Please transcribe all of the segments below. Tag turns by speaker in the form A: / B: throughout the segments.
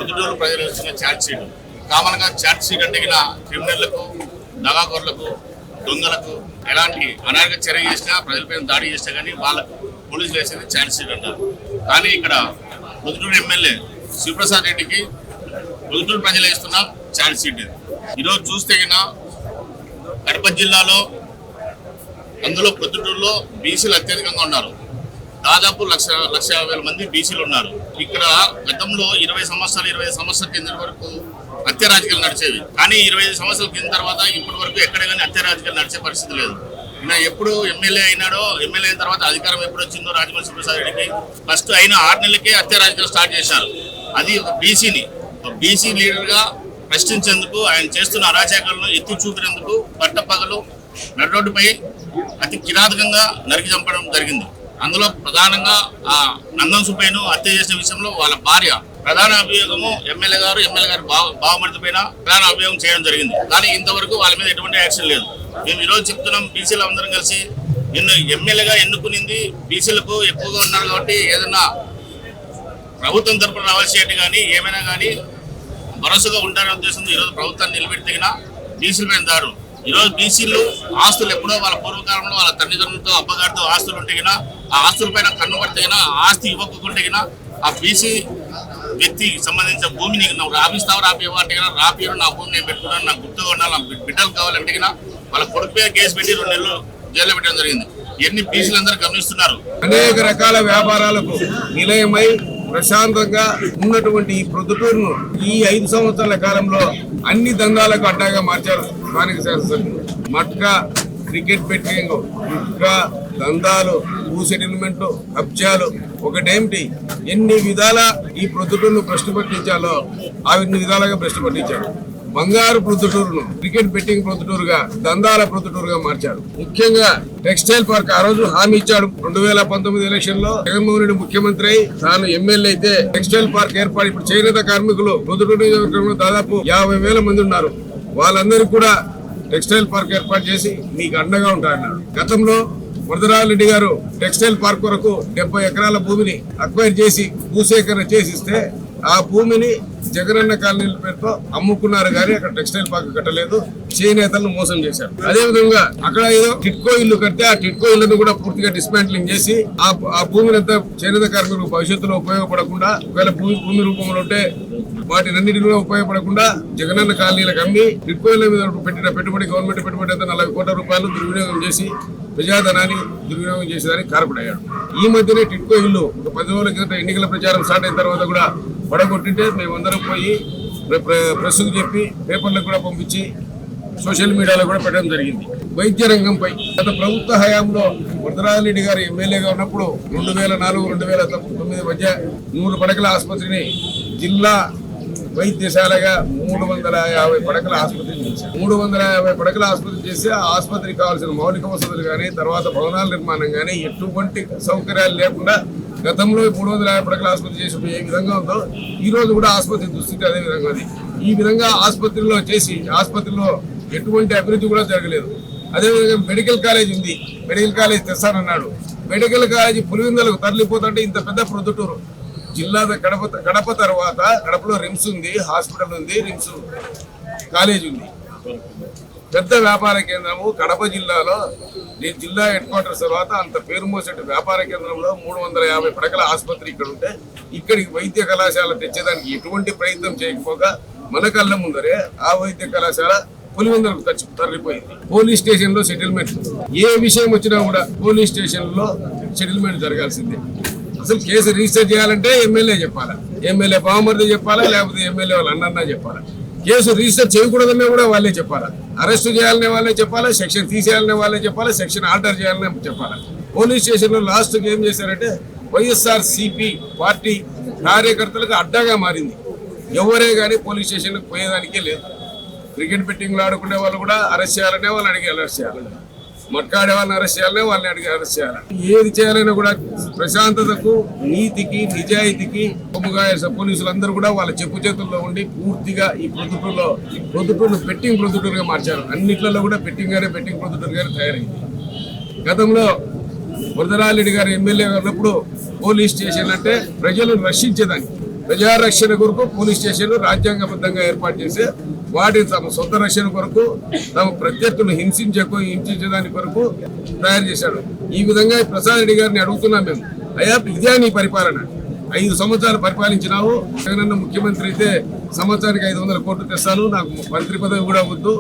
A: పొద్దుటూరు ప్రజలు ఇస్తున్న charge sheet common గా ఛార్జ్ షీట్ అంటే క్రిమినళ్లకు, దగాకోర్లకు, దొంగలకు ఎలాంటి అనాగరిక చర్య చేసినా, ప్రజలపైన దాడి చేసినా కానీ వాళ్ళకు పోలీసులు వేసేది ఛార్జ్ షీట్ అంటారు. కానీ ఇక్కడ పొద్దుటూరు ఎమ్మెల్యే శివప్రసాద్ రెడ్డికి పొద్దుటూరు ప్రజలు ఇస్తున్న ఛార్జ్ షీట్ ఇది. ఈరోజు చూస్తే కడప జిల్లాలో అందులో పొద్దుటూరులో బీసీలు అత్యధికంగా ఉన్నారు. దాదాపు 1,50,000 మంది బీసీలు ఉన్నారు. ఇక్కడ గతంలో 20 సంవత్సరాల కింద వరకు హత్య రాజకీయాలు నడిచేవి. కానీ 25 సంవత్సరాల కింద తర్వాత ఇప్పటి వరకు ఎక్కడ కానీ హత్య రాజకీయాలు నడిచే పరిస్థితి లేదు. ఈయన ఎప్పుడు ఎమ్మెల్యే అయినాడో, ఎమ్మెల్యే అయిన తర్వాత అధికారం ఎప్పుడు వచ్చిందో రాజమౌళి శివప్రసాద్ రెడ్డికి ఫస్ట్ అయిన 6 నెలలకే హత్య రాజకీయాలు స్టార్ట్ చేశారు. అది ఒక బీసీ లీడర్గా ప్రశ్నించేందుకు, ఆయన చేస్తున్న అరాచకాలను ఎత్తి చూపినందుకు పట్టపగలు నడిరోడ్డుపై అతి కిరాతకంగా నరికి చంపడం జరిగింది. అందులో ప్రధానంగా ఆ నందం సుబ్బయ్యను హత్య చేసిన విషయంలో వాళ్ళ భార్య ప్రధాన అభియోగము ఎమ్మెల్యే గారు బావమరిది పైన ప్రధాన అభియోగం చేయడం జరిగింది. కానీ ఇంతవరకు వాళ్ళ మీద ఎటువంటి యాక్షన్ లేదు. మేము ఈరోజు చెప్తున్నాం, బీసీలు అందరం కలిసి ఎమ్మెల్యేగా ఎన్నుకునింది బీసీలకు ఎక్కువగా ఉన్నారు కాబట్టి ఏదైనా ప్రభుత్వం తరపున రావాల్సి కానీ ఏమైనా కానీ భరోసాగా ఉంటారనే ఉద్దేశంతో ఈరోజు ప్రభుత్వాన్ని నిలబెడితే బీసీల పైన దాడు. ఈరోజు బీసీలు ఆస్తులు ఎప్పుడో వాళ్ళ పూర్వకాలంలో వాళ్ళ తల్లిదండ్రులతో అబ్బగారితో ఆస్తులు ఉంటే ఆ ఆస్తుల పైన కన్ను పడితే ఆస్తి ఇవ్వకుంటే ఆ బీసీ వ్యక్తికి సంబంధించిన భూమిని నువ్వు రాపిస్తావు, రాపివ్వంటే రాపియరు, నా భూమి నేను పెట్టుకున్నాను, నాకు గుర్తుగా ఉండాలి, నా బిడ్డలు కావాలంటే వాళ్ళ కొడుకు కేసు పెట్టి 2 నెలలు జైల్లో పెట్టడం జరిగింది. ఎన్ని బీసీలందరూ గమనిస్తున్నారు.
B: అనేక రకాల వ్యాపారాలకు నిలయమై ప్రశాంతంగా ఉన్నటువంటి ఈ ప్రొద్దుటూరును ఈ 5 సంవత్సరాల కాలంలో అన్ని దందాలకు అడ్డాగా మార్చారు స్థానిక శాసనసభ్యులు. మట్కా, క్రికెట్ బెట్టింగ్, గుట్కా, దందాలు, భూ సెటిల్మెంట్, కబ్జాలు, ఒకటేమిటి ఎన్ని విధాల ఈ ప్రొద్దుటూరును భ్రష్టు పట్టించాలో అన్ని విధాలుగా భ్రష్టు పట్టించారు. బంగారు ప్రొద్దుటూరును క్రికెట్ బెట్టింగ్ ప్రొద్దుటూరుగా, దందాల ప్రొద్దుటూరుగా మార్చాడు. ముఖ్యంగా టెక్స్టైల్ పార్క్ ఆ రోజు హామీ ఇచ్చాడు. 2019 ఎలక్షన్ లో జగన్మోహన్ రెడ్డి ముఖ్యమంత్రి అయి తాను ఎమ్మెల్యే అయితే టెక్స్టైల్ పార్క్ ఏర్పాటు. ఇప్పుడు చేనేత కార్మికులు ప్రొద్దుటూరు నియోజకవర్గంలో దాదాపు 50,000 మంది ఉన్నారు. వాళ్ళందరికీ కూడా టెక్స్టైల్ పార్క్ ఏర్పాటు చేసి మీకు అండగా ఉంటారన్నాడు. గతంలో వరదరాజరెడ్డి గారు టెక్స్టైల్ పార్క్ వరకు 70 ఎకరాల భూమిని అక్వైర్ చేసి భూసేకరణ చేసిస్తే ఆ భూమిని జగనన్న కాలనీల పేరుతో అమ్ముకున్నారు కానీ అక్కడ టెక్స్టైల్ పార్క్ కట్టలేదు. చేనేతలను మోసం చేశారు. అదే విధంగా అక్కడ ఏదో టిట్కో ఇల్లు కడితే ఆ టిట్కో ఇళ్లను కూడా పూర్తిగా డిస్మాంట్లింగ్ చేసి ఆ భూమిని అంతా చేనేత కార్మికులకు భవిష్యత్తులో ఉపయోగపడకుండా, ఒకవేళ భూమి రూపంలో ఉంటే వాటినన్నిటి కూడా ఉపయోగపడకుండా జగనన్న కాలనీలకు అమ్మి టిట్కో ఇళ్ల మీద పెట్టిన పెట్టుబడి, గవర్నమెంట్ పెట్టుబడి అంతా 40 కోట్ల రూపాయలు దుర్వినియోగం చేసి ప్రజాధనాన్ని దుర్వినియోగం చేసేదానికి కారపడయ్యాడు. ఈ మధ్యనే టిట్కో ఇల్లు ఒక 10 రోజుల కింద ఎన్నికల ప్రచారం స్టార్ట్ అయిన తర్వాత కూడా పడగొట్టింటే మేమందరం పోయి ప్రెస్కు చెప్పి పేపర్లకు కూడా పంపించి సోషల్ మీడియాలో కూడా పెట్టడం జరిగింది. వైద్య రంగంపై గత ప్రభుత్వ హయాంలో వరదరాజరెడ్డి గారు ఎమ్మెల్యేగా ఉన్నప్పుడు 2004-2009 మధ్య 100 పడకల ఆసుపత్రిని జిల్లా వైద్యశాలగా 350 పడకల ఆసుపత్రి చేశారు. 350 పడకల ఆసుపత్రి చేసి ఆ ఆసుపత్రికి కావాల్సిన మౌలిక వసతులు కానీ, తర్వాత భవనాల నిర్మాణం కానీ ఎటువంటి సౌకర్యాలు లేకుండా గతంలో 350 పడకల ఆసుపత్రి చేసి ఏ విధంగా ఉందో ఈ రోజు కూడా ఆసుపత్రి దుస్థితి అదే విధంగా ఉంది. ఈ విధంగా ఆసుపత్రిలో చేసి ఆసుపత్రిలో ఎటువంటి అభివృద్ధి కూడా జరగలేదు. అదేవిధంగా మెడికల్ కాలేజ్ ఉంది, మెడికల్ కాలేజ్ తెస్తానన్నాడు. మెడికల్ కాలేజీ పులివెందులకు తరలిపోతుంటే ఇంత పెద్ద ప్రొద్దుటూరు జిల్లా కడప తర్వాత కడపలో రిమ్స్ ఉంది, హాస్పిటల్ ఉంది, రిమ్స్ కాలేజ్ ఉంది. పెద్ద వ్యాపార కేంద్రము కడప జిల్లాలో జిల్లా హెడ్ క్వార్టర్స్ తర్వాత అంత పేరు మోసేటి వ్యాపార కేంద్రంలో 350 పడకల ఆసుపత్రి ఇక్కడ ఉంటే ఇక్కడికి వైద్య కళాశాల తెచ్చేదానికి ఎటువంటి ప్రయత్నం చేయకపోగా మన కళ్ళ ముందరే ఆ వైద్య కళాశాల పులివెందులకు తరలిపోయింది. పోలీస్ స్టేషన్ లో సెటిల్మెంట్, ఏ విషయం వచ్చినా కూడా పోలీస్ స్టేషన్ లో సెటిల్మెంట్ జరగాల్సిందే. అసలు కేసు రిజిస్టర్ చేయాలంటే ఎమ్మెల్యే చెప్పాలా, ఎమ్మెల్యే బావమరిది చెప్పాలా, లేకపోతే ఎమ్మెల్యే వాళ్ళ అన్న చెప్పాలా. కేసు రిజిస్టర్ చేయకూడదనే కూడా వాళ్ళే చెప్పాలా, అరెస్ట్ చేయాలనే వాళ్ళే చెప్పాలా, సెక్షన్ తీసేయాలనే వాళ్ళే చెప్పాలా, సెక్షన్ ఆల్టర్ చేయాలనే చెప్పాలా. పోలీస్ స్టేషన్ లో లాస్ట్కి ఏం చేశారంటే వైఎస్ఆర్సీపీ పార్టీ కార్యకర్తలకు అడ్డాగా మారింది. ఎవరే కానీ పోలీస్ స్టేషన్కి పోయేదానికే లేదు. క్రికెట్ బెట్టింగ్లో ఆడుకునే వాళ్ళు కూడా అరెస్ట్ చేయాలనే వాళ్ళని అడిగి అరెస్ట్ చేయాలి, మట్కాడే వాళ్ళని అరెస్ట్ చేయాలనే వాళ్ళని అడిగి అరెస్ట్ చేయాలి. ఏది చేయాలన్నా కూడా ప్రశాంతతకు, నీతికి, నిజాయితీకి పోలీసులందరూ కూడా వాళ్ళ చెప్పు చేతుల్లో ఉండి పూర్తిగా ఈ ప్రొద్దుటూరును బెట్టింగ్ ప్రొద్దుటూరుగా మార్చారు. అన్నిట్లలో కూడా బెట్టింగ్ ప్రొద్దుటూరుగానే తయారైంది. గతంలో వరదరాజరెడ్డి గారు ఎమ్మెల్యేగా ఉన్నప్పుడు పోలీస్ స్టేషన్ అంటే ప్రజలను రక్షించేదానికి, ప్రజారక్షణ కొరకు పోలీస్ స్టేషన్లు రాజ్యాంగబద్ధంగా ఏర్పాటు చేసి వాటిని తమ సొంత రక్షణ కొరకు తమ ప్రత్యర్థులను హింసించడానికి కొరకు తయారు చేశాడు. ఈ విధంగా ప్రసాద్ రెడ్డి గారిని అడుగుతున్నాం మేము, అయ్యా ఇదే నీ పరిపాలన? 5 సంవత్సరాలు పరిపాలించినావు. జగనన్న ముఖ్యమంత్రి అయితే సంవత్సరానికి 500 కోట్లు తెస్తాను, నాకు మంత్రి పదవి కూడా వద్దు,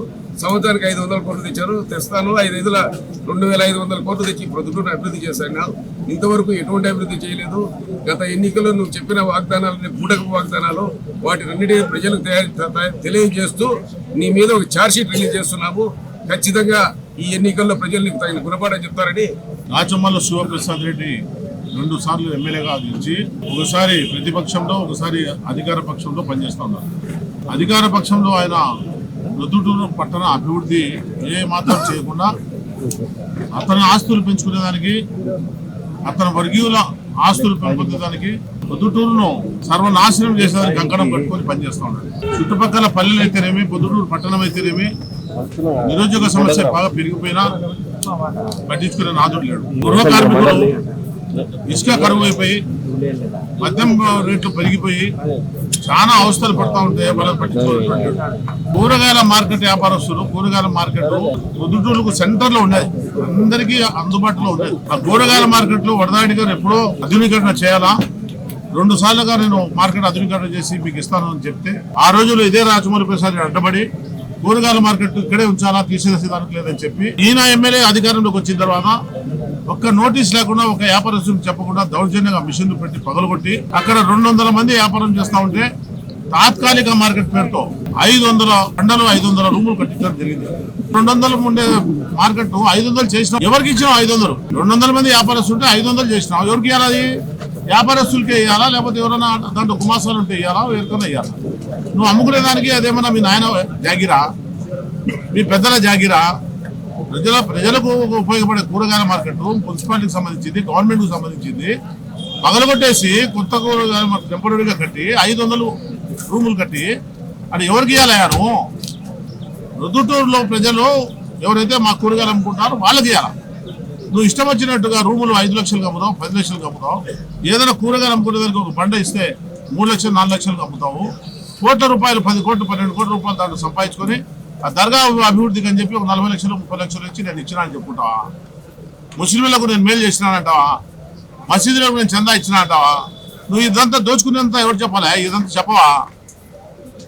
B: సంవత్సరానికి 500 కోట్లు తెచ్చారు, తెస్తాను, 2500 కోట్లు తెచ్చి ప్రొద్దుటూరును అభివృద్ధి చేశాను. ఇంతవరకు ఎటువంటి అభివృద్ధి చేయలేదు. గత ఎన్నికల్లో నువ్వు చెప్పిన వాగ్దానాలని బూటకపు వాగ్దానాలు, వాటినన్నిటినీ ప్రజలకు తెలియజేస్తూ నీ మీద ఒక ఛార్జ్షీట్ రిలీజ్ చేస్తున్నాము. ఖచ్చితంగా ఈ ఎన్నికల్లో ప్రజలు నీకు తగిన గుణపాఠం చెప్తారని.
C: రాచమల్ల శివప్రసాద్ రెడ్డి 2 సార్లు ఎమ్మెల్యేగా గెలిచి ఒకసారి ప్రతిపక్షంలో ఒకసారి అధికార పక్షంలో పనిచేస్తూ ఉన్నారు. అధికార పక్షంలో ఆయన ప్రొద్దుటూరు పట్టణ అభివృద్ధి ఏ మాత్రం చేయకుండా అతని ఆస్తులు పెంచుకునేదానికి, అతని వర్గీయుల ఆస్తులు పెంపొందేదానికి, ప్రొద్దుటూరును సర్వనాశనం చేసేదానికి కంకణం కట్టుకొని పనిచేస్తూ ఉన్నారు. చుట్టుపక్కల పల్లెలు అయితేనేమి, ప్రొద్దుటూరు పట్టణం అయితేనేమి నిరుద్యోగ సమస్య బాగా పెరిగిపోయినా పట్టించుకునే నాదుడు లేడు. గృహ కార్మికులు ఇసుక కరువు అయిపోయి మద్యం రేట్లు పెరిగిపోయి చాలా అవస్థలు పడతా ఉంటాయి. మనం పట్టించుకోవాలి. కూరగాయల మార్కెట్ వ్యాపారస్తులు, కూరగాయల మార్కెట్ ప్రొద్దుటూరుకు సెంటర్ లో ఉండేది, అందరికీ అందుబాటులో ఉండేది. ఆ కూరగాయల మార్కెట్ లో వరదాడి గారు ఎప్పుడో ఆధునీకరణ చేయాలా, 2 సార్లుగా నేను మార్కెట్ ఆధునీకరణ చేసి మీకు ఇస్తాను అని చెప్తే ఆ రోజుల్లో ఇదే రాజమౌళి ప్రసాద్ అడ్డబడి కూరగాయల మార్కెట్ ఇక్కడే ఉంచాలా, తీసేసేదానికి లేదని చెప్పి ఈయన ఎమ్మెల్యే అధికారంలోకి వచ్చిన తర్వాత ఒక్క నోటీస్ లేకుండా, ఒక వ్యాపారస్తులకు చెప్పకుండా దౌర్జన్యంగా మిషన్లు పెట్టి పగలగొట్టి అక్కడ 200 మంది వ్యాపారం చేస్తా ఉంటే తాత్కాలిక మార్కెట్ పేరుతో 500 బండలు 500 రూములు కట్టించడం జరిగింది. 200 ఉండే మార్కెట్ 500 చేసినాం. ఎవరికి ఇచ్చినాం? 500. 200 మంది వ్యాపారస్తులు ఉంటే 500 చేసినాం. ఎవరికి ఇవ్వాలి? వ్యాపారస్తులకే ఇవ్వాలా, లేకపోతే ఎవరైనా దాంట్లో గుమాసాలు ఉంటే ఇవ్వాలా, ఎవరికైనా ఇవ్వాలా? నువ్వు అమ్ముకునే దానికి అదేమన్నా మీ నాయన జాగిరా, మీ పెద్దల జాగిరా? ప్రజలకు ఉపయోగపడే కూరగాయల మార్కెట్ మున్సిపాలిటీకి సంబంధించింది, గవర్నమెంట్ కు సంబంధించింది. పగలగొట్టేసి కొత్త కూరగాయల మార్కెట్ టెంపరీగా కట్టి 500 రూములు కట్టి అది ఎవరికి ఇవ్వాలయ్యాను? ప్రొద్దుటూరులో ప్రజలు ఎవరైతే మా కూరగాయలు అమ్ముకుంటారో వాళ్ళకి ఇవ్వాలా. నువ్వు ఇష్టం వచ్చినట్టుగా రూములు 5 లక్షలకు అమ్ముతావు, 10 లక్షలకు అమ్ముతావు. ఏదైనా కూరగాయలు అమ్ముకునేదానికి ఒక బండ ఇస్తే 3 లక్షలు 4 లక్షలకు అమ్ముతావు. కోట్ల రూపాయలు, 10 కోట్లు 12 కోట్ల రూపాయలు దాంట్లో సంపాదించుకొని ఆ దర్గా అభివృద్ధికి అని చెప్పి ఒక 40 లక్షలు 30 లక్షలు ఇచ్చి నేను ఇచ్చినా అని చెప్పుకుంటావా? ముస్లింలకు నేను మేలు చేసినానంటావా? మసీదులకు నేను చందా ఇచ్చినా అంటావా? నువ్వు ఇదంతా దోచుకునేంత ఎవరు చెప్పాలా? ఇదంతా చెప్పవా?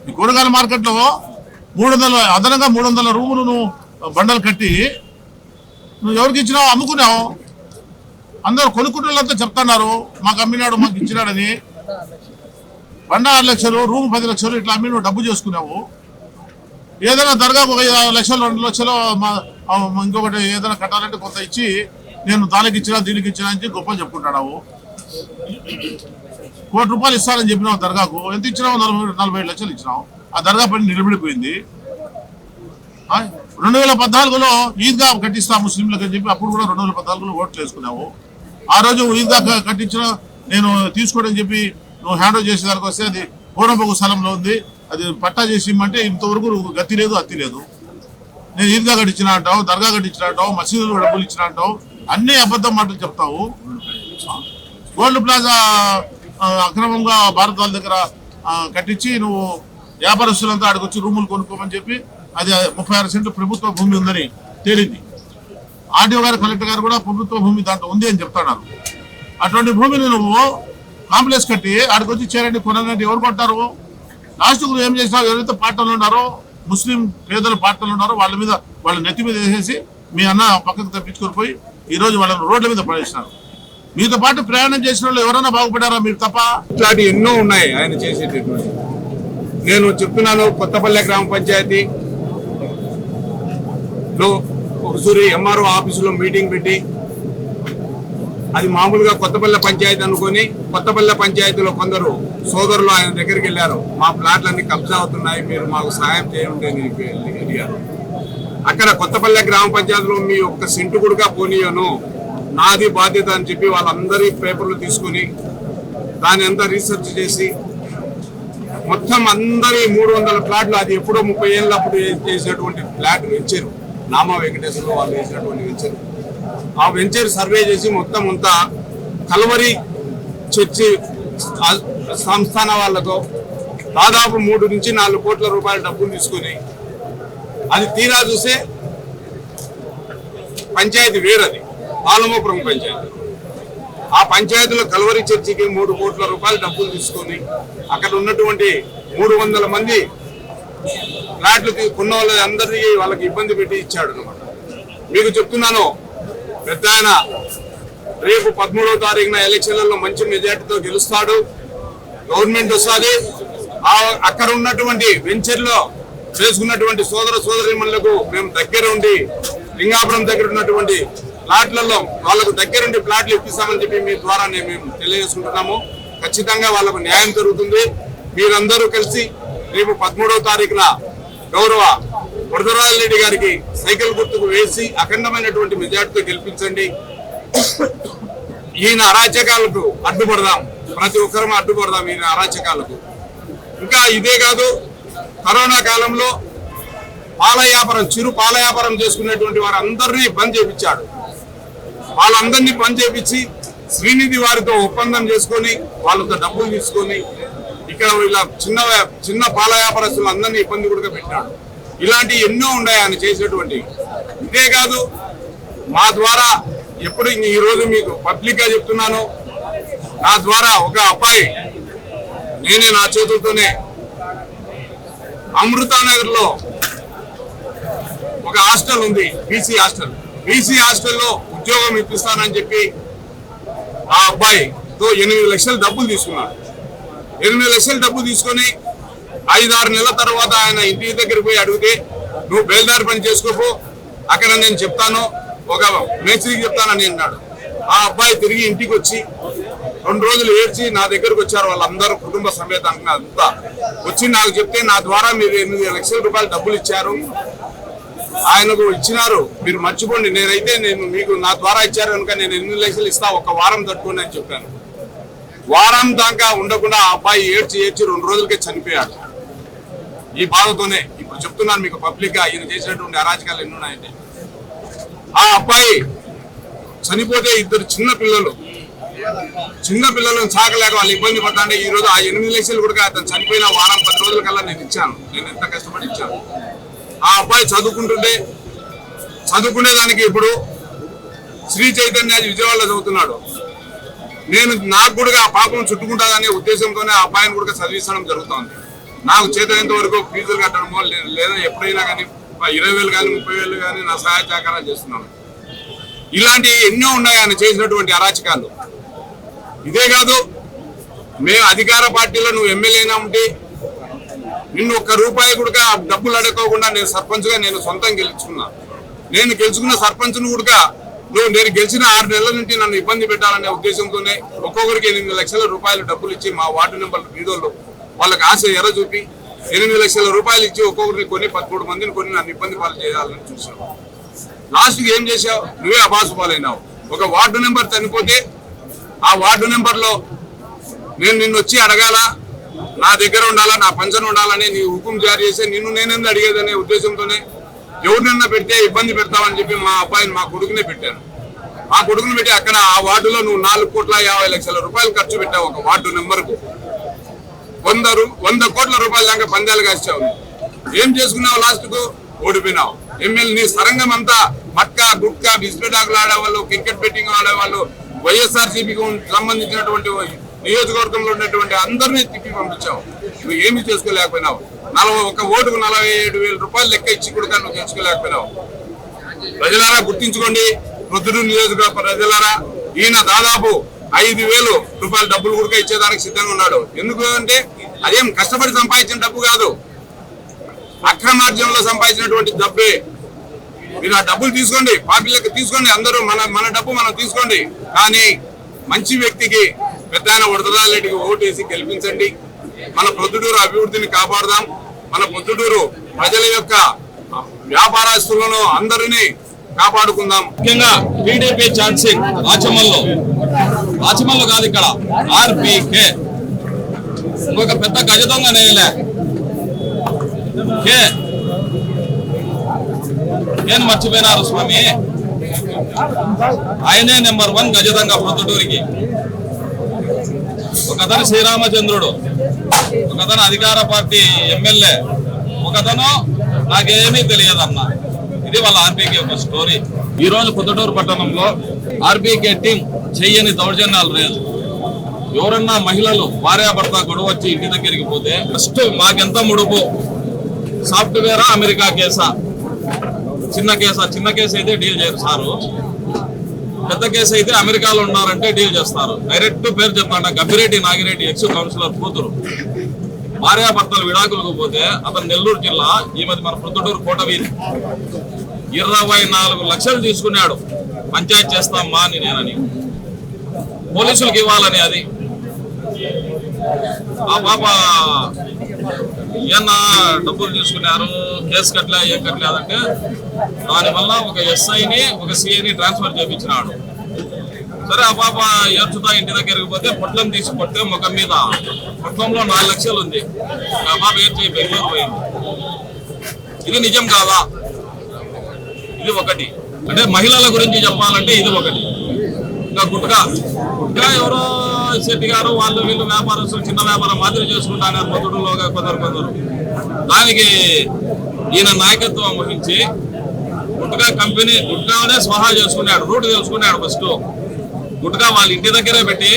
C: ఈ కూరగాయల మార్కెట్లో 300 అదనంగా 300 రూములు నువ్వు బండలు కట్టి నువ్వు ఎవరికి ఇచ్చినావు? అమ్ముకున్నావు. అందరూ కొనుక్కుంటున్నంతా చెప్తున్నారు మాకు అమ్మినాడు, మాకు ఇచ్చినాడని. బండ 6 లక్షలు, రూమ్ 10 లక్షలు ఇట్లా అమ్మి నువ్వు డబ్బు చేసుకున్నావు. ఏదైనా దర్గాకు ఒక 5 లక్షలు 2 లక్షలు ఇంకొకటి ఏదైనా కట్టాలంటే కొంత ఇచ్చి నేను దానికి ఇచ్చినా దీనికి ఇచ్చినా అని గొప్పలు చెప్పుకుంటున్నావు. 1 కోటి రూపాయలు ఇస్తానని చెప్పినావు దర్గాకు. ఎంత ఇచ్చినావు? 47 లక్షలు ఇచ్చినావు. ఆ దర్గా పని నిలబడిపోయింది. 2014లో ఈద్గా కట్టిస్తా ముస్లింలకు అని చెప్పి అప్పుడు కూడా 2014లో ఓట్లు వేసుకున్నావు. ఆ రోజు ఈద్గా కట్టించిన నేను తీసుకోవడం చెప్పి నువ్వు హ్యాండ్ ఓవర్ చేసేదానికి వస్తే అది పూర్వపు స్థలంలో ఉంది, అది పట్టా చేసి ఇమ్మంటే ఇంతవరకు గతి లేదు, అత్తి లేదు. నేను ఈద్గా కట్టించిన అంటావు, దర్గా కట్టించిన అంటావు, మసీదులు డబ్బులు ఇచ్చిన అంటావు, అన్ని అబద్ధం మాటలు చెప్తావు. గోల్డ్ ప్లాజా అక్రమంగా భారత్ వాళ్ళ దగ్గర కట్టించి నువ్వు వ్యాపారస్తులంతా ఆడికొచ్చి రూములు కొనుక్కోమని చెప్పి అది 36 సెంట్లు ప్రభుత్వ భూమి ఉందని తేలింది. ఆర్డీఓ గారు, కలెక్టర్ గారు కూడా ప్రభుత్వ భూమి దాంట్లో ఉంది అని చెప్తున్నారు. అటువంటి భూమిని నువ్వు కాంప్లెక్స్ కట్టి ఆడికొచ్చి చేరండి కొనండి ఎవరు కొంటారు? లాస్ట్ నువ్వు ఏం చేసినావు? ఎవరైతే పార్టీలు ఉన్నారో, ముస్లిం పేదల పార్టీలు ఉన్నారో వాళ్ళ మీద, వాళ్ళ నెత్తి మీద వేసేసి మీ అన్న పక్కకు తప్పించుకొని పోయి ఈరోజు వాళ్ళని రోడ్ల మీద పడేసినారు. మీతో పాటు ప్రయాణం చేసిన వాళ్ళు ఎవరైనా బాగుపడారా మీరు తప్ప?
B: ఇట్లాంటి ఎన్నో ఉన్నాయి ఆయన చేసేటటువంటి. నేను చెప్తున్నాను, కొత్తపల్లె గ్రామ పంచాయతీ ఒకసారి ఎంఆర్ఓ ఆఫీసులో మీటింగ్ పెట్టి, అది మామూలుగా కొత్తపల్లె పంచాయతీ అనుకొని కొత్తపల్లె పంచాయతీలో కొందరు సోదరులు ఆయన దగ్గరికి వెళ్ళారు. మా ప్లాట్లన్నీ కబ్జా అవుతున్నాయి, మీరు మాకు సహాయం చేయండి అని అడిగారు. అక్కడ కొత్తపల్లె గ్రామ పంచాయతీలో మీ ఒక్క సెంటు కూడా పోనీయను, నాది బాధ్యత అని చెప్పి వాళ్ళందరి పేపర్లు తీసుకుని దాని అంతా రీసెర్చ్ చేసి మొత్తం అందరి 300 ప్లాట్లు, అది ఎప్పుడో 30 ఏళ్ళ అప్పుడు చేసినటువంటి ప్లాట్ వెంచర్, నామా వెంకటేశ్వరరావు వాళ్ళు వేసినటువంటి వెంచర్, ఆ వెంచర్ సర్వే చేసి మొత్తం అంతా కల్వరి చర్చి సంస్థాన వాళ్ళకు దాదాపు 3 నుంచి 4 కోట్ల రూపాయల డబ్బులు తీసుకుని అది తీరా చూస్తే పంచాయతీ వేరది పాలమోపురం పంచాయతీ. ఆ పంచాయతీలో కల్వరి చర్చికి 3 కోట్ల రూపాయల డబ్బులు తీసుకొని అక్కడ ఉన్నటువంటి 300 మంది ఫ్లాట్లు కొన్న వాళ్ళందరికీ వాళ్ళకి ఇబ్బంది పెట్టి ఇచ్చాడు అనమాట. మీకు చెప్తున్నాను, పెద్ద ఆయన రేపు 13వ తారీఖున ఎలక్షన్లలో మంచి మెజార్టీతో గెలుస్తాడు, గవర్నమెంట్ వస్తుంది. అక్కడ ఉన్నటువంటి వెంచర్లో చేసుకున్నటువంటి సోదర సోదరీమణులకు మేము దగ్గర ఉండి లింగాపురం దగ్గర ఉన్నటువంటి ప్లాట్లలో వాళ్ళకు దగ్గరుండి ప్లాట్లు ఇప్పిస్తామని చెప్పి మీ ద్వారా మేము తెలియజేసుకుంటున్నాము. ఖచ్చితంగా వాళ్ళకు న్యాయం జరుగుతుంది. మీరందరూ కలిసి రేపు 13వ తారీఖున గౌరవ వరదరాజరెడ్డి గారికి సైకిల్ గుర్తుకు వేసి అఖండమైనటువంటి మెజార్టీతో గెలిపించండి. ఈయన అరాచకాలకు అడ్డుపడదాం, ప్రతి ఒక్కరూ అడ్డుపడదాం ఈయన అరాచకాలకు. ఇంకా ఇదే కాదు, కరోనా కాలంలో పాల వ్యాపారం, చిరు పాల వ్యాపారం చేసుకునేటువంటి వారందరినీ బంద్ చేయించాడు. వాళ్ళందరినీ బంద్ చేయించి శ్రీనిధి వారితో ఒప్పందం చేసుకొని వాళ్ళతో డబ్బులు తీసుకొని ఇక్కడ ఇలా చిన్న పాల వ్యాపారస్తులు అందరినీ ఇబ్బంది కూడా పెట్టినాడు. ఇలాంటి ఎన్నో ఉన్నాయి ఆయన చేసేటువంటి. ఇదే కాదు, మా ద్వారా ఎప్పుడు ఈ రోజు మీకు పబ్లిక్ గా చెప్తున్నాను, నా ద్వారా ఒక అబ్బాయి నేనే నా చేతులతోనే అమృతానగర్ లో ఒక హాస్టల్ ఉంది, బీసీ హాస్టల్లో ఉద్యోగం ఇప్పిస్తానని చెప్పి ఆ అబ్బాయితో 8 లక్షల డబ్బులు తీసుకున్నాడు. 8 లక్షల డబ్బులు తీసుకొని 5-6 నెలల తర్వాత ఆయన ఇంటి దగ్గరికి పోయి అడిగితే, నువ్వు బేల్దారి పని చేసుకోపో, అక్కడ నేను చెప్తాను, ఒక మేస్త్రికి చెప్తానని అన్నాడు. ఆ అబ్బాయి తిరిగి ఇంటికి వచ్చి 2 రోజులు ఏడ్చి నా దగ్గరకు వచ్చారు. వాళ్ళందరూ కుటుంబ సమేతంగా అంతా వచ్చి నాకు చెప్తే, నా ద్వారా మీరు 8 లక్షల రూపాయలు డబ్బులు ఇచ్చారు, ఆయనకు ఇచ్చినారు, మీరు మర్చిపోండి, నేను మీకు నా ద్వారా ఇచ్చారు కనుక నేను 8 లక్షలు ఇస్తా, ఒక వారం తట్టుకోండి అని చెప్పాను. వారం దాకా ఉండకుండా ఆ అబ్బాయి ఏడ్చి 2 రోజులకే చనిపోయాడు. ఈ బాధతోనే ఇప్పుడు చెప్తున్నాను మీకు పబ్లిక్ గా, ఈయన చేసినటువంటి అరాచకాలు ఎన్ని ఉన్నాయంటే. ఆ అబ్బాయి చనిపోతే 2 చిన్న పిల్లలను సాగలేక వాళ్ళు ఇబ్బంది పడతాంటే ఈ రోజు ఆ 8 లక్షలు కూడా అతను చనిపోయిన వారం 10 రోజుల కల్లా నేను ఇచ్చాను. నేను ఎంత కష్టపడి ఇచ్చాను. ఆ అబ్బాయి చదువుకునేదానికి ఇప్పుడు శ్రీ చైతన్య విజయవాడలో చదువుతున్నాడు. నాకు కూడా ఆ పాపం చుట్టుకుంటాదనే ఉద్దేశంతోనే ఆ అబ్బాయిని కూడా చదివించడం జరుగుతుంది. నాకు చేతనంత వరకు ఫీజులు కట్టడమో లేదా ఎప్పుడైనా కానీ 20,000 కానీ 30,000 కానీ నా సహాయ సహకారాలు చేస్తున్నాను. ఇలాంటి ఎన్నో ఉన్నాయి ఆయన చేసినటువంటి అరాచకాలు. ఇదే కాదు, మేము అధికార పార్టీలో నువ్వు ఎమ్మెల్యేనా ఉంటే నిన్ను 1 రూపాయి కూడా డబ్బులు అడగకుండా నేను సర్పంచ్గా నేను సొంతం గెలుచుకున్నా. నేను గెలుచుకున్న సర్పంచ్ను కూడా నేను గెలిచిన 6 నెలల నుంచి నన్ను ఇబ్బంది పెట్టాలనే ఉద్దేశంతోనే ఒక్కొక్కరికి 8 లక్షల రూపాయలు డబ్బులు ఇచ్చి మా వార్డు నెంబర్ వీధుల్లో వాళ్ళకి ఆశ ఎర్ర చూపి 8 లక్షల రూపాయలు ఇచ్చి ఒక్కొక్కరిని కొని 13 మందిని కొని నన్ను ఇబ్బంది పాలు చేయాలని చూసాను. లాస్ట్కి ఏం చేశావు? నువ్వే అబాసు పాలైనావు. ఒక వార్డు నెంబర్ చనిపోతే ఆ వార్డు నెంబర్లో నిన్ను వచ్చి అడగాల, నా దగ్గర ఉండాలా, నా పంచన ఉండాలని నీ హుకుం జారీ చేస్తే నిన్ను నేనేంది అడిగేదనే ఉద్దేశంతోనే ఎవరినన్నా పెడితే ఇబ్బంది పెడతావని చెప్పి మా అబ్బాయిని మా కొడుకునే పెట్టాను. మా కొడుకుని పెట్టి అక్కడ ఆ వార్డులో నువ్వు 4,50,00,000 రూపాయలు ఖర్చు పెట్టావు. ఒక వార్డు నెంబర్కు 100 కోట్ల రూపాయల దాకా పందాలు కాసావు. ఏం చేసుకున్నావు? లాస్ట్కు ఓడిపోయినావు. ఎమ్మెల్యే నీ సరంగం అంతా మట్కా గుట్కా బిస్కెట్ ఆకులు ఆడేవాళ్ళు, క్రికెట్ బెట్టింగ్ ఆడేవాళ్ళు, వైఎస్ఆర్సీపీకి సంబంధించినటువంటి నియోజకవర్గంలో ఉన్నటువంటి అందరినీ తిప్పి పంపించావు. నువ్వు ఏమి చేసుకోలేకపోయినావు. 1 ఓటుకు 47,000 రూపాయలు లెక్క ఇచ్చి కూడా నువ్వు తెచ్చుకోలేకపోయినావు. ప్రజలారా గుర్తించుకోండి, ప్రొద్దుటూరు నియోజకవర్గ ప్రజలారా, ఈయన దాదాపు 5,000 రూపాయల డబ్బులు కూడా ఇచ్చేదానికి సిద్ధంగా ఉన్నాడు. ఎందుకు అంటే అదేం కష్టపడి సంపాదించిన డబ్బు కాదు, అక్రమార్జనలో సంపాదించినటువంటి డబ్బే. మీరు ఆ డబ్బులు తీసుకోండి, పార్టీలకు తీసుకోండి, అందరూ మన డబ్బు మనం తీసుకోండి. కానీ మంచి వ్యక్తికి, పెద్ద ఆయన వరదరాజరెడ్డికి ఓటేసి గెలిపించండి. మన ప్రొద్దుటూరు అభివృద్ధిని కాపాడదాం. మన ప్రొద్దుటూరు ప్రజల యొక్క వ్యాపారస్తులను అందరినీ కాపాడుకుందాం.
D: ముఖ్యంగా టీడీపీ ఛాన్సింగ్ రాచమల్లు కాదు, ఇక్కడ ఆర్పీకే ఇంకొక పెద్ద గజ దొంగ నేలే ఏం మర్చిపోయినారు స్వామి. ఆయనే నెంబర్ 1 గజ దొంగ ప్రొద్దుటూరికి. ఒకతను శ్రీరామచంద్రుడు, ఒకతను అధికార పార్టీ ఎమ్మెల్యే, ఒకతను నాకేమీ తెలియదన్న. ఇది వాళ్ళ ఆర్బీకే ఒక స్టోరీ. ఈ రోజు పొద్దుటూరు పట్టణంలో ఆర్బీకే టీం చెయ్యని దౌర్జన్యాలు లేదు. ఎవరన్నా మహిళలు భార్యాభర్త గొడవ వచ్చి ఇంటి దగ్గరికి పోతే ఫస్ట్ మాకెంత ముడుపు, సాఫ్ట్వేరా అమెరికా కేసా, చిన్న కేసు అయితే డీల్ చేయరు సారు, పెద్ద కేసు అయితే అమెరికాలో ఉన్నారంటే డీల్ చేస్తారు. డైరెక్ట్ పేరు చెప్తాంట, గబ్బిరెడ్డి నాగిరెడ్డి ఎక్స్ కౌన్సిలర్ కూతురు. భార్యాభర్తలు విడాకులకు పోతే అతను నెల్లూరు జిల్లా, ఈమెది మన ప్రొద్దుటూరు కోటవీధి, 24 లక్షలు తీసుకున్నాడు. పంచాయతీ చేస్తామ్మా అని నేనని, పోలీసులకు ఇవ్వాలని. అది ఆ పాప ఏమన్నా డబ్బులు తీసుకున్నారు, కేసు కట్టలే, ఏం కట్టలేదంటే దానివల్ల ఒక ఎస్ఐని ఒక సిఐని ట్రాన్స్ఫర్ చేయించినాడు. సరే ఆ పాప ఏర్చుతా ఇంటి దగ్గరికి పోతే పొట్లం తీసి కొట్టే ముఖం మీద, పొట్లంలో 4 లక్షలు ఉంది. ఆ పాప ఏర్చి బెంగళూరు పోయింది. ఇది నిజం కాదా? ఇది ఒకటి. అంటే మహిళల గురించి చెప్పాలంటే ఇది ఒకటి. ఇంకా గుట్కా ఎవరో శెట్టి గారు వాళ్ళు వీళ్ళు వ్యాపారస్తులు చిన్న వ్యాపారం మాదిరి చేసుకుంటారు పొద్దుటూరులోగా కొందరు. దానికి ఈయన నాయకత్వం వహించి గుట్కా కంపెనీ గుట్కానే స్వహా చేసుకున్నాడు. రూట్ తెలుసుకున్నాడు. ఫస్ట్ గుట్కా వాళ్ళ ఇంటి దగ్గరే పెట్టి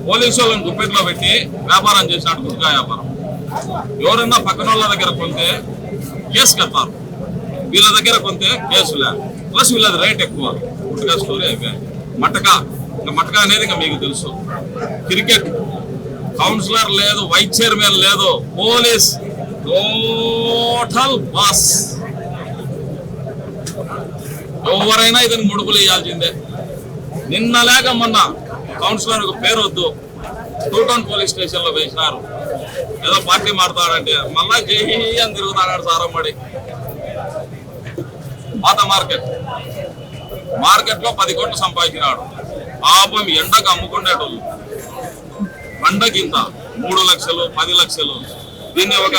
D: పోలీసు వాళ్ళని గుప్పెట్లో పెట్టి వ్యాపారం చేసినాడు. గుట్కా వ్యాపారం ఎవరన్నా పక్కన వాళ్ళ దగ్గర కొంటే కేసు కడతారు, వీళ్ళ దగ్గర కొంటే కేసులే, ప్లస్ వీళ్ళది రేట్ ఎక్కువ. గుట్కా స్టోరీ అయిపోయాయి. మటకా అనేది ఇంకా మీకు తెలుసు. క్రికెట్ కౌన్సిలర్ లేదు, వైస్ చైర్మన్ లేదు, పోలీస్ టోటల్ బాస్. ఎవరైనా ఇతను ముడుపులు ఇవ్వాల్సిందే. నిన్న లేక మొన్న కౌన్సిలర్ పేరు వద్దు, 2 టౌన్ పోలీస్ స్టేషన్ లో వేసినారు. ఏదో పార్టీ మారుతాడంటే మళ్ళా జై అని తిరుగుతాడు సారమ్మడి. పాత మార్కెట్ లో 10 కోట్లు సంపాదించినాడు. పాపం ఎండకు అమ్ముకునేటోళ్ళు పండకింత 3 లక్షలు 10 లక్షలు. దీన్ని ఒక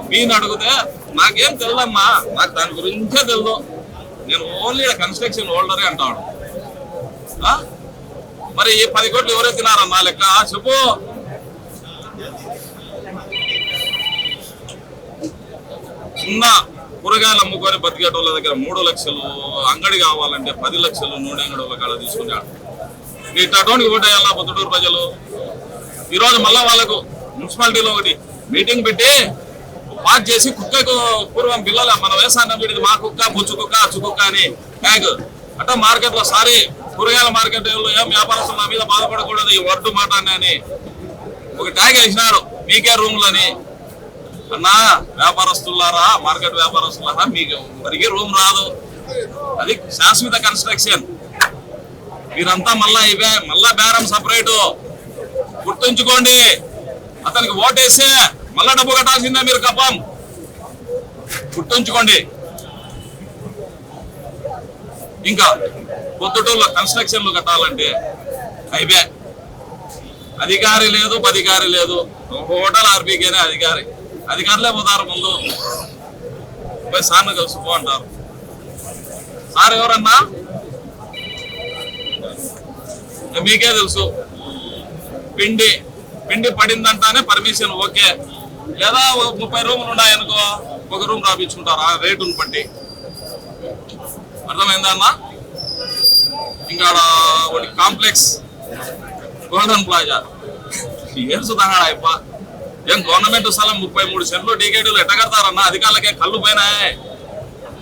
D: బీన్ అడిగితే నాకేం తెలియదమ్మా, నాకు దాని గురించే తెలియదు, నేను ఓన్లీ కన్స్ట్రక్షన్ హోల్డరే అంటాడు. మరి ఈ 10 కోట్లు ఎవరే తినారన్నా లెక్క చెప్పు. చిన్న కూరగాయలు అమ్ముకొని బతికేటోళ్ళ దగ్గర 3 లక్షలు, అంగడి కావాలంటే 10 లక్షలు నూనె అంగడి వాళ్ళ కాడ తీసుకున్నాడు. మీ టటోనికి ఓటేయాలా పొద్దుటూరు ప్రజలు? ఈరోజు మళ్ళా వాళ్ళకు మున్సిపాలిటీలో ఒకటి మీటింగ్ పెట్టి పాస్ చేసి కుక్కకు పూర్వం పిల్లల మన వ్యవసాయం పెడితే మా కుక్క బుచ్చు కుక్క అచ్చు కుక్క అని ట్యాగ్ అంటే మార్కెట్లో సారీ కూరగాయల మార్కెట్లో ఏం వ్యాపారస్తులు నా మీద బాధపడకూడదు ఈ వర్డు మాట అని ఒక ట్యాగ్ వేసినాడు. మీకే రూమ్లని అన్నా వ్యాపారస్తులారా, మార్కెట్ వ్యాపారస్తులారా, మీకు మరికి రూమ్ రాదు, అది శాశ్వత కన్స్ట్రక్షన్. మీరంతా మళ్ళా బేరం సపరేటు. గుర్తుంచుకోండి, అతనికి ఓటేస్తే మళ్ళా డబ్బు కట్టాల్సిందే మీరు కప్పం. గుర్తుంచుకోండి. ఇంకా పొద్దుటూరులో కన్స్ట్రక్షన్లు కట్టాలంటే అయిపోయా. అధికారి లేదు, పదికారి లేదు, హోటల్ ఆర్బీకేనే అధికారులే పోతారు. ముందు పోయి సార్ను కలుసుకో అంటారు. సార్ ఎవరన్నా మీకే తెలుసు. పిండి పడిందంటానే పర్మిషన్ ఓకే, లేదా 30 రూములు ఉన్నాయనుకో ఒక రూమ్ రాపించుకుంటారు ఆ రేటును బట్టి. అర్థమైందా అన్న? ఇంకా ఒకటి కాంప్లెక్స్ గోల్డెన్ ప్లాజా ఏడుచుతాడు అయిప. ఏం గవర్నమెంట్ స్థలం 33 సెంట్లు టీకేటీలు ఎట్ట కడతారన్న? అధికారులకే కళ్ళు పైన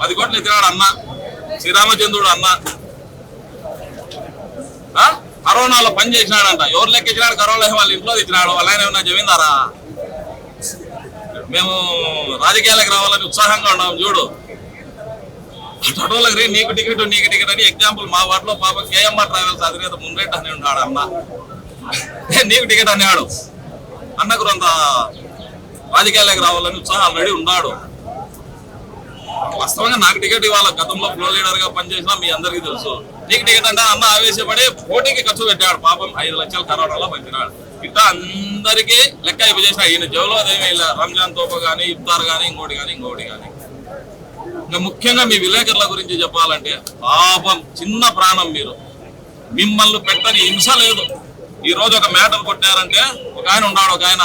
D: 10 కోట్లు ఎత్తినాడు అన్న శ్రీరామచంద్రుడు అన్న. కరోనాలో పని చేసినాడంట. ఎవరు లెక్క ఇచ్చినాడు? కరోనా వాళ్ళ ఇంట్లో ఇచ్చినాడు. వాళ్ళ ఆయన ఏమన్నా జమీందారా? మేము రాజకీయాలకు రావాలని ఉత్సాహంగా ఉన్నాం చూడు. అటోళ్ళకి నీకు టికెట్ అని ఎగ్జాంపుల్ మా వాటిలో పాప కేఎంఆర్ ట్రావెల్స్ అధినేత మున్రెడ్డి అని ఉన్నాడు అన్న. నీకు టికెట్ అన్నాడు. అన్నకు కొంత రాజకీయాలకు రావాలని ఉత్సాహం రెడీ ఉన్నాడు. వాస్తవంగా నాకు టికెట్ ఇవ్వాలి. గతంలో ఫ్లో లీడర్ గా పనిచేసినా మీ అందరికీ తెలుసు. నీకు టికెట్ అంటే అన్న ఆవేశపడి పోటీకి ఖర్చు పెట్టాడు. పాపం 5 లక్షలు కరోనాలో పంచినాడు. ఇట్లా అందరికీ లెక్క ఇవ్వజేసిన ఈయన జోలో అదేమీ ఇలా రంజాన్ తోప కానీ ఇఫ్తార్ కానీ ఇంకోటి కానీ ఇంకా ముఖ్యంగా మీ విలేకరుల గురించి చెప్పాలంటే పాపం చిన్న ప్రాణం. మీరు మిమ్మల్ని పెట్టని హింస లేదు. ఈ రోజు ఒక మ్యాటర్ కొట్టారంటే ఒక ఆయన ఉన్నాడు, ఒక ఆయన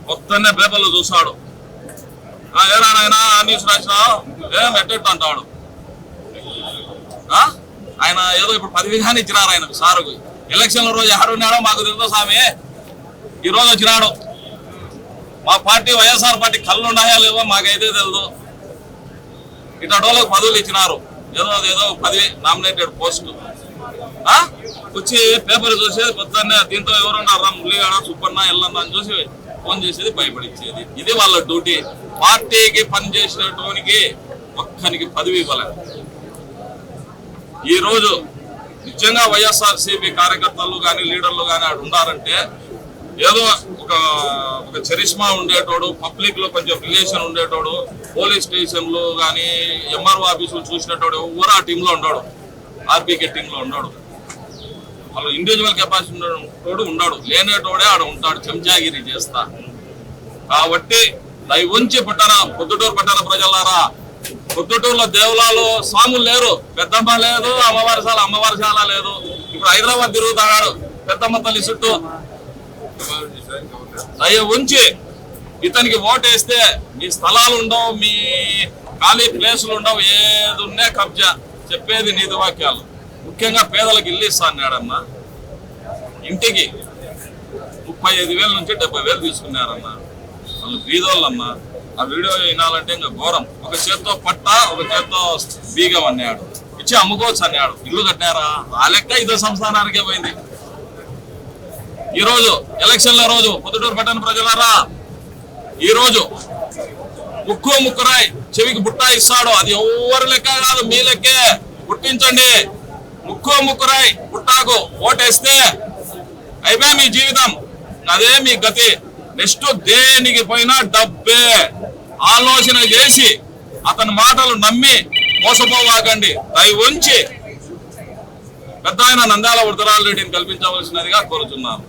D: మొత్తాన్ని పేపర్లు చూస్తాడు. ఏరా నాయన న్యూస్ రాసినావు ఏం ఎట్టెట్టు అంటాడు. ఆయన ఏదో ఇప్పుడు 10,000 ఇచ్చినారు ఆయనకు సారుకు. ఎలక్షన్ల రోజు ఎవరున్నాడో మాకు తెలుసు స్వామి. ఈ రోజు వచ్చినాడు. మా పార్టీ వైఎస్ఆర్ పార్టీ కళ్ళు ఉన్నాయా లేవో మాకైతే తెలుసు. ఇటోళ్ళకి పదవులు ఇచ్చినారు, ఏదో 10 నామినేటెడ్ పోస్టు. వచ్చి పేపర్ చూసేది పొద్దున్నే దీంతో ఎవరున్నారా మురళీగాడ సుబ్బన్న ఎల్లన్న అని చూసి ఫోన్ చేసేది, భయపడిచ్చేది. ఇది వాళ్ళ డ్యూటీ. పార్టీకి పనిచేసినటువంటి ఒక్కనికి పదవి ఇవ్వలేదు. ఈ రోజు నిజంగా వైఎస్ఆర్సీపీ కార్యకర్తలు కానీ లీడర్లు కానీ ఆడు ఉన్నారంటే ఏదో ఒక చరిష్మా ఉండేటోడు, పబ్లిక్ లో కొంచెం రిలేషన్ ఉండేటోడు, పోలీస్ స్టేషన్లు కానీ ఎంఆర్ఓ ఆఫీసులు చూసినట్టు ఎవరు ఆ టీంలో ఉన్నాడు, ఆర్బీకే టీంలో ఉన్నాడు. వాళ్ళు ఇండివిజువల్ కెపాసిటీ ఉన్నాడు, లేనేటోడే ఆడ ఉంటాడు చెంచాగిరి చేస్తా. కాబట్టి దయ ఉంచి పొద్దుటూరు పట్టణ ప్రజలారా, పొద్దుటూరులో దేవులాలు స్వాములు లేరు, పెద్దమ్మ లేదు, అమ్మవారిశాల లేదు. ఇప్పుడు హైదరాబాద్ తిరుగుతాడు పెద్దమ్మ తల్లి చుట్టూ. దయ ఉంచి ఇతనికి ఓటేస్తే మీ స్థలాలు ఉండవు, మీ ఖాళీ ప్లేసులు ఉండవు, ఏది ఉన్నా కబ్జా. చెప్పేది నీతి వాక్యాలు. ముఖ్యంగా పేదలకు ఇల్లు ఇస్తా అన్నాడన్నా. ఇంటికి 35,000 నుంచి 70,000 తీసుకున్నారన్నా. వాళ్ళు బీదోళ్ళన్నా. ఆ వీడియో వినాలంటే ఇంకా ఘోరం. ఒక చేత్తో పట్ట, ఒక చేత్తో బీగం అన్నాడు. ఇచ్చి అమ్ముకోవచ్చు అన్నాడు. ఇల్లు కట్టారా? ఆ లెక్క ఇదో సంస్థానానికే పోయింది. ఈ రోజు ఎలక్షన్ల రోజు పొద్దుటూరు పట్టణ ప్రజలారా, ఈ రోజు ముక్కురాయి చెవికి బుట్ట ఇస్తాడు. అది ఎవరి లెక్క కాదు, మీ లెక్కే. పుట్టించండి. ముక్కురాయి బుట్టాకు ఓటేస్తే అయిపోయా మీ జీవితం. అదే మీ గతి. నెక్స్ట్ దేనికి పోయినా డబ్బే. ఆలోచన చేసి అతని మాటలు నమ్మి మోసపోవాకండి. దయ ఉంచి పెద్ద ఆయన నంద్యాల వరదరాజరెడ్డిని కల్పించవలసినదిగా కోరుతున్నాను.